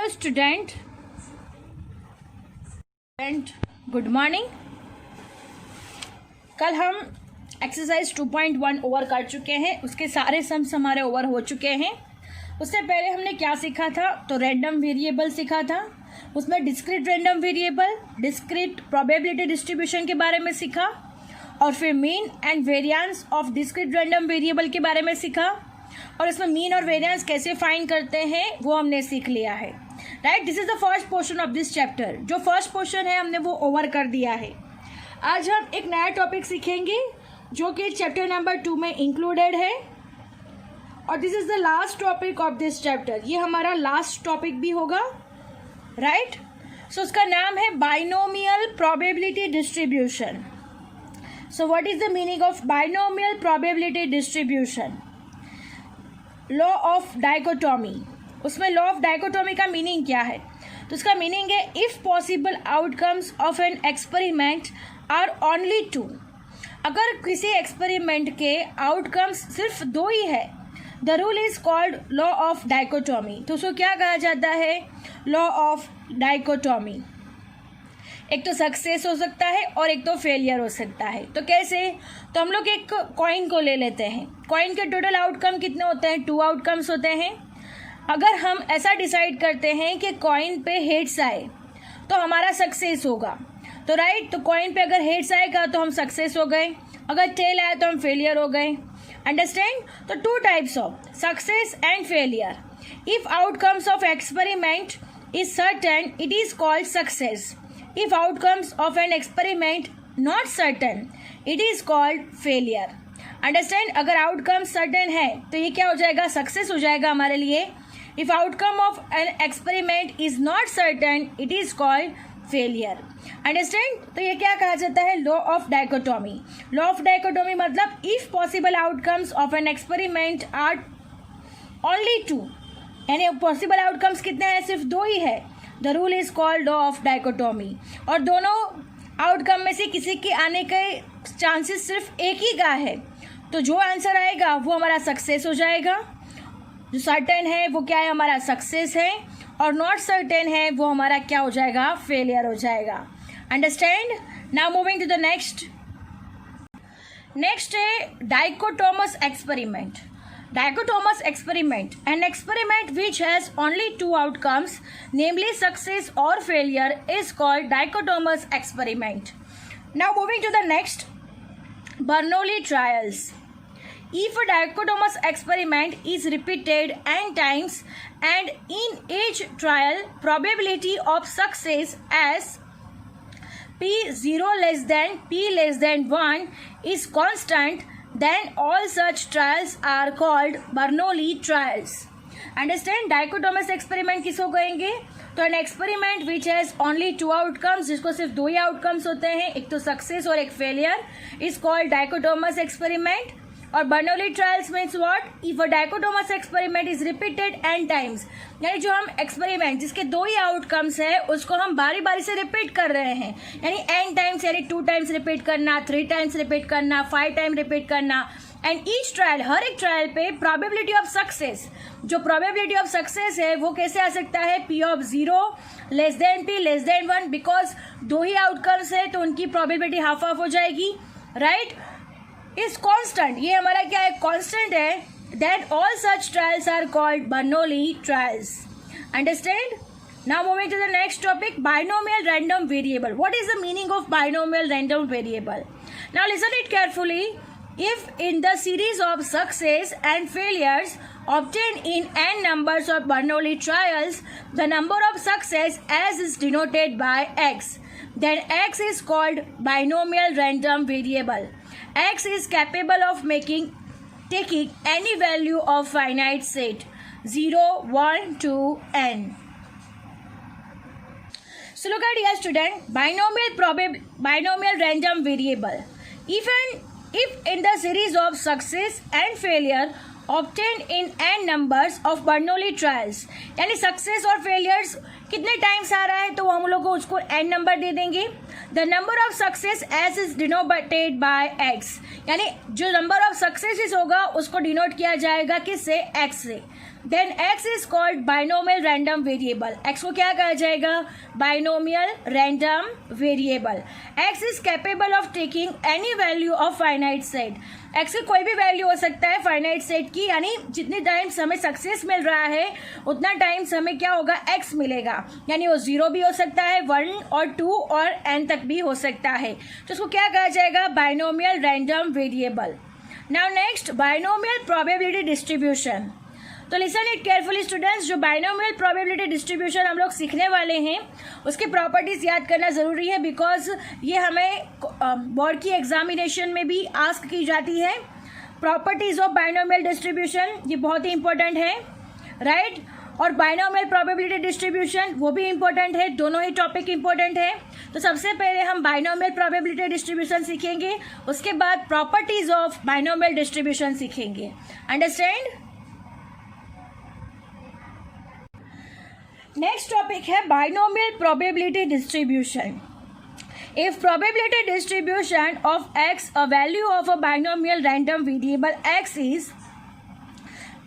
Hello student good morning. कल हम exercise 2.1 over कर चुके हैं, उसके सारे सम्स हमारे ओवर हो चुके हैं। उससे पहले हमने क्या सीखा था? तो रैंडम वेरिएबल सीखा था, उसमें discrete random variable, discrete probability distribution के बारे में सीखा, और फिर mean and variance of discrete random variable के बारे में सीखा, और इसमें मीन और वेरिएंस कैसे फाइंड करते हैं वो हमने सीख लिया है। Right, this is the first portion of this chapter. जो फर्स्ट पोर्शन है हमने वो ओवर कर दिया है। आज हम एक नया टॉपिक सीखेंगे जो कि चैप्टर नंबर 2 में इंक्लूडेड है, और this is the last topic of this chapter. ये हमारा लास्ट टॉपिक भी होगा। राइट, सो उसका नाम है binomial probability distribution. So what is the meaning of binomial probability distribution? Law of dichotomy. उसमें लॉ ऑफ डाइकोटॉमी का मीनिंग क्या है? तो उसका मीनिंग है if possible outcomes of an experiment are only 2। अगर किसी एक्सपेरिमेंट के आउटकम्स सिर्फ 2 ही है, the rule is called law of dichotomy. तो उसको क्या कहा जाता है? Law of dichotomy. एक तो सक्सेस हो सकता है और एक तो फेलियर हो सकता है। तो कैसे? तो हम लोग एक कॉइन को ले लेते हैं। कॉइन के टोटल आउटकम कितने होते हैं? 2 आउटकम्स होते हैं। अगर हम ऐसा डिसाइड करते हैं कि कॉइन पे हेड्स आए तो हमारा सक्सेस होगा, तो राइट, तो कॉइन पे अगर हेड्स आएगा तो हम सक्सेस हो गए, अगर टेल आया तो हम फेलियर हो गए। अंडरस्टैंड? तो 2 types of success and failure. If outcomes of experiment is certain it is called success. If outcomes of an experiment not certain, it is called failure. Understand? अगर outcome certain है तो ये क्या हो जाएगा? सक्सेस हो जाएगा हमारे लिए। If outcome of an experiment is not certain, it is called failure. Understand? तो ये क्या कहा जाता है? Law of dichotomy. Law of dichotomy मतलब if possible outcomes of an experiment are only 2, यानी possible outcomes कितने हैं? सिर्फ 2 ही है। The rule is called law of dichotomy. और दोनों आउटकम में से किसी के आने के चांसेस सिर्फ एक ही का है, तो जो आंसर आएगा वो हमारा सक्सेस हो जाएगा। जो सर्टेन है वो क्या है? हमारा सक्सेस है, और नॉट सर्टेन है वो हमारा क्या हो जाएगा? फेलियर हो जाएगा। Understand? Now moving to the next है dichotomous experiment. Dichotomous experiment, an experiment which has only 2 outcomes, namely success or failure, is called dichotomous experiment. Now moving to the next, Bernoulli trials. If a dichotomous experiment is repeated n times and in each trial probability of success as p0 less than p less than 1 is constant, then all such trials are called Bernoulli trials. Understand? Dichotomous experiment किसको कहेंगे? तो an experiment which has only 2 outcomes, जिसको सिर्फ 2 ही outcomes होते हैं, एक तो success और एक failure, is called dichotomous experiment. और Bernoulli trials means what? If a dichotomous experiment is repeated n times, यानी जो हम एक्सपेरिमेंट जिसके 2 ही आउटकम्स है उसको हम बारी बारी से रिपीट कर रहे हैं, यानी n टाइम्स, यानी 2 टाइम्स रिपीट करना, 3 टाइम्स रिपीट करना, 5 टाइम रिपीट करना, एंड ईच ट्रायल, हर एक ट्रायल पे प्रोबेबिलिटी ऑफ सक्सेस, जो प्रोबेबिलिटी ऑफ सक्सेस है वो कैसे आ सकता है? p of 0 less than p less than 1, because 2 he outcomes है तो उनकी प्रोबेबिलिटी हाफ हाफ हो जाएगी। राइट, इज कॉन्स्टेंट, ये हमारा क्या है? कॉन्स्टेंट है। That all such trials are called Bernoulli trials. Understand? Now moving to the next topic, binomial random variable. What is the meaning of binomial random variable? Now listen it carefully. If in the series of success and failures obtained in n numbers of Bernoulli trials, the number of success as is denoted by x, then x is called binomial random variable. X is capable of taking any value of finite set 0, 1, 2, n. So look at here student, binomial random variable. If in the series of success and failure obtained in n numbers of Bernoulli trials, यानी success और failures कितने times आ रहा है तो हम लोग को उसको n नंबर दे देंगे। The number of success as is denoted by x, यानी जो नंबर ऑफ सक्सेसेस होगा उसको डिनोट किया जाएगा किससे? x से। Then x is called binomial random variable. x को क्या कहा जाएगा? Binomial random variable. x is capable of taking any value of finite set. x की कोई भी वैल्यू हो सकता है फाइनाइट सेट की, यानी जितनी टाइम हमें सक्सेस मिल रहा है उतना टाइम हमें क्या होगा? x मिलेगा। यानी वो 0 भी हो सकता है, 1 और 2 और n तक भी हो सकता है। तो उसको क्या कहा जाएगा? Binomial random variable. Now next, binomial probability distribution. तो लिसन इट केयरफुली स्टूडेंट्स, जो बाइनोमियल प्रोबेबिलिटी डिस्ट्रीब्यूशन हम लोग सीखने वाले हैं उसकी प्रॉपर्टीज याद करना ज़रूरी है, बिकॉज ये हमें बोर्ड की एग्जामिनेशन में भी आस्क की जाती है। प्रॉपर्टीज ऑफ बाइनोमियल डिस्ट्रीब्यूशन ये बहुत ही इंपॉर्टेंट है, राइट? और बाइनोमियल प्रोबेबिलिटी डिस्ट्रीब्यूशन वो भी इंपॉर्टेंट है, दोनों ही टॉपिक इंपॉर्टेंट है। तो सबसे पहले हम बाइनोमियल प्रोबेबिलिटी डिस्ट्रीब्यूशन सीखेंगे, उसके बाद प्रॉपर्टीज ऑफ बाइनोमियल डिस्ट्रीब्यूशन सीखेंगे। अंडरस्टैंड? नेक्स्ट टॉपिक है binomial probability distribution. If probability distribution of x, a value of a binomial random variable x is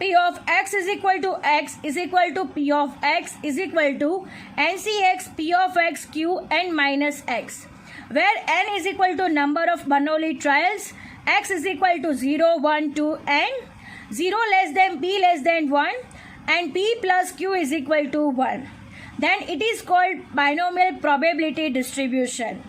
p of x is equal to x is equal to p of x is equal to ncx p of x q n minus x, where n is equal to number of Bernoulli trials, x is equal to 0, 1, 2, n, 0 less than p less than 1, and p plus q is equal to 1. Then it is called binomial probability distribution,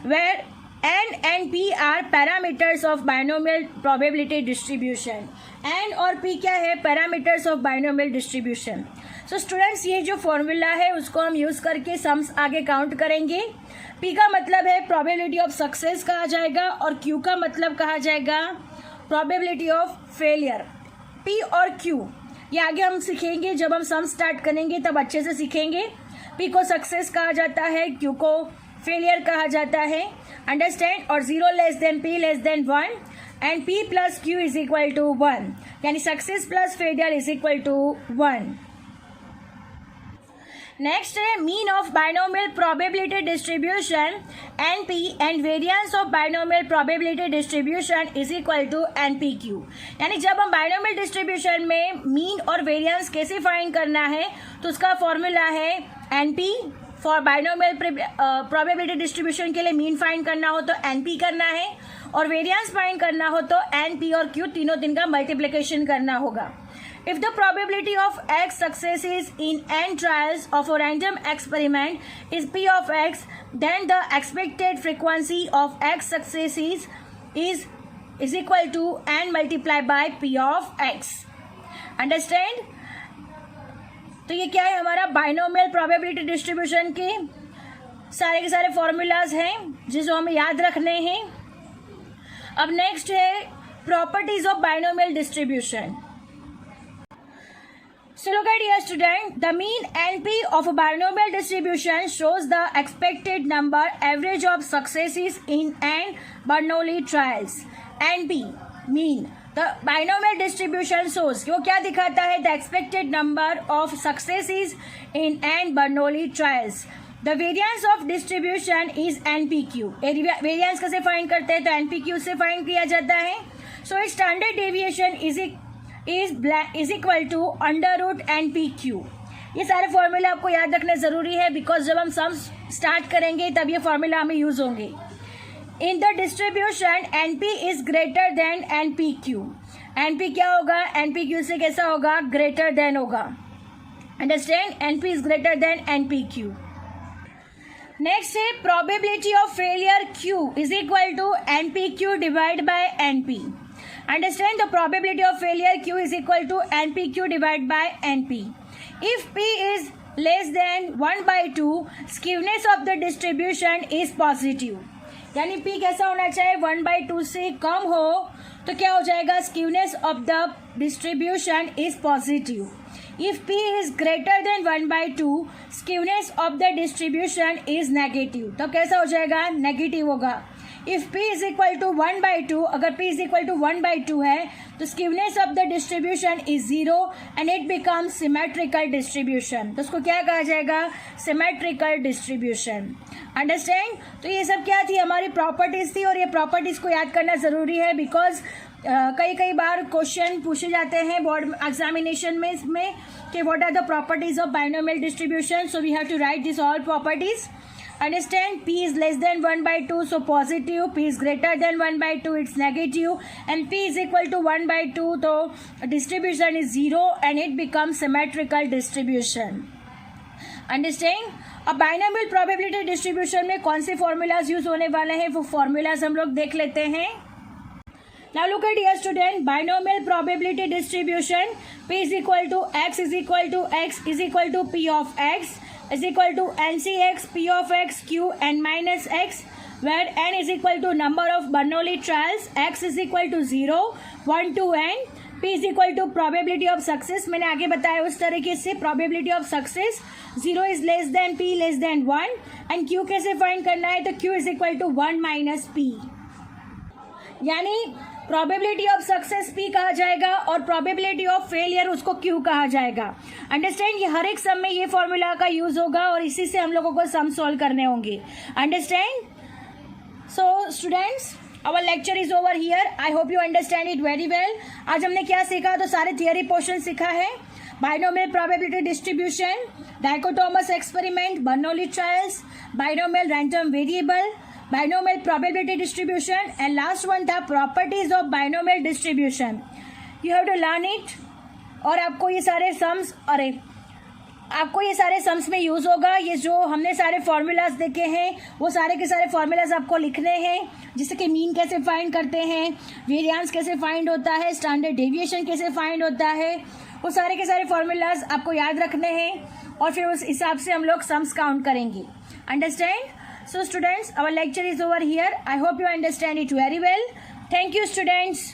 where n and p are parameters of binomial probability distribution. n और p क्या है? parameters of binomial distribution. So students, ये जो formula है उसको हम use करके sums आगे काउंट करेंगे। p का मतलब है probability of success कहा जाएगा और q का मतलब कहा जाएगा probability of failure। p और q ये आगे हम सीखेंगे, जब हम सम स्टार्ट करेंगे तब अच्छे से सीखेंगे। p को सक्सेस कहा जाता है, q को फेलियर कहा जाता है, अंडरस्टैंड? और 0 less than p less than 1 and p plus q is equal to 1, यानी success plus failure is equal to 1। Next है mean of binomial probability distribution NP and variance of binomial probability distribution is equal to NPQ। यानी जब हम बाइनोमियल डिस्ट्रीब्यूशन में mean और variance कैसे फाइंड करना है तो उसका फॉर्मूला है NP। For binomial probability distribution के लिए मीन फाइंड करना हो तो NP करना है, और वेरिएंस फाइंड करना हो तो NP और Q तीनों दिन का मल्टीप्लिकेशन करना होगा। If the probability of x successes in n trials of a random experiment is p of x, then the expected frequency of x successes is equal to n multiplied by p of x. Understand? तो ये क्या है? हमारा binomial probability distribution के सारे formulas हैं जिसको हमें याद रखने हैं। अब नेक्स्ट है properties of binomial distribution. So look at here student, the mean NP of a binomial distribution shows the expected number average of successes in n Bernoulli trials. NP mean the binomial distribution shows, वो क्या दिखाता है? The expected number of successes in n Bernoulli trials. The variance of distribution is NPQ. Variance कैसे find करते हैं? तो NPQ से find किया जाता है। So its standard deviation is equal to under root NPQ। ये सारे फॉर्मूले आपको याद रखने ज़रूरी है, बिकॉज जब हम सम स्टार्ट करेंगे तब ये फॉर्मूला हमें यूज होंगे। In the distribution NP is greater than NPQ। NP क्या होगा? NPQ से कैसा होगा? ग्रेटर देन होगा। Understand? NP is greater than NPQ। Next है probability of failure Q is equal to NPQ divide by NP। Understand, the probability of failure Q is equal to NPQ divided by NP. If P is less than 1 by 2, skewness of the distribution is positive. यानी P कैसा होना चाहिए? 1 by 2 से कम हो तो क्या हो जाएगा? Skewness of the distribution is positive. If P is greater than 1 by 2, skewness of the distribution is negative. तो कैसा हो जाएगा? नेगेटिव होगा। If P is equal to 1 by 2, अगर P is equal to 1 by 2 है तो skewness of the distribution is 0 and it becomes symmetrical distribution। तो उसको क्या कहा जाएगा? symmetrical distribution। अंडरस्टैंड? तो ये सब क्या थी? हमारी प्रॉपर्टीज थी, और ये प्रॉपर्टीज को याद करना ज़रूरी है, बिकॉज कई बार क्वेश्चन पूछे जाते हैं बोर्ड एग्जामिनेशन में कि what are the properties of binomial distribution. So we have to write this all properties. Understand, p is less than 1/2, so positive. P is greater than 1/2, it's negative. And p is equal to 1/2, so distribution is 0 and it becomes symmetrical distribution. Understand? अब binomial probability distribution में कौन से formulas use होने वाले हैं वो formulas हम लोग देख लेते हैं. Now look at here student, binomial probability distribution, p is equal to x is equal to x is equal to p of x is equal to NCX p of x q n minus x, where n is equal to number of Bernoulli trials, x is equal to 0, 1 to n, p is equal to probability of success. मैंने आगे बताया उस तरीके से probability of success 0 is less than p less than 1 and q कैसे find करना है तो q is equal to 1 minus p, यानी प्रोबेबिलिटी ऑफ सक्सेस P कहा जाएगा और प्रोबेबिलिटी ऑफ फेलियर उसको Q कहा जाएगा. अंडरस्टैंड, ये हर एक सम में ये फॉर्मूला का यूज होगा और इसी से हम लोगों को सम सॉल्व करने होंगे. Understand. So students, our lecture is over here. I hope you understand it very well. आज हमने क्या सीखा तो सारे थियरी पोर्शन सीखा है. Binomial probability distribution, dichotomous experiment, Bernoulli trials, binomial random variable, binomial probability distribution, and last one था properties of binomial distribution. You have to learn it. और आपको ये सारे सम्स में यूज होगा. ये जो हमने सारे फॉर्मूलाज देखे हैं वो सारे के सारे फॉर्मूलाज आपको लिखने हैं, जैसे कि मीन कैसे फाइंड करते हैं, वेरिएंस कैसे फाइंड होता है, स्टैंडर्ड डेविएशन कैसे फाइंड होता है, वो सारे के सारे फॉर्मूलाज आपको याद रखने हैं और फिर उस हिसाब से हम लोग सम्स काउंट करेंगे. Understand? So students, our lecture is over here. I hope you understand it very well. Thank you students.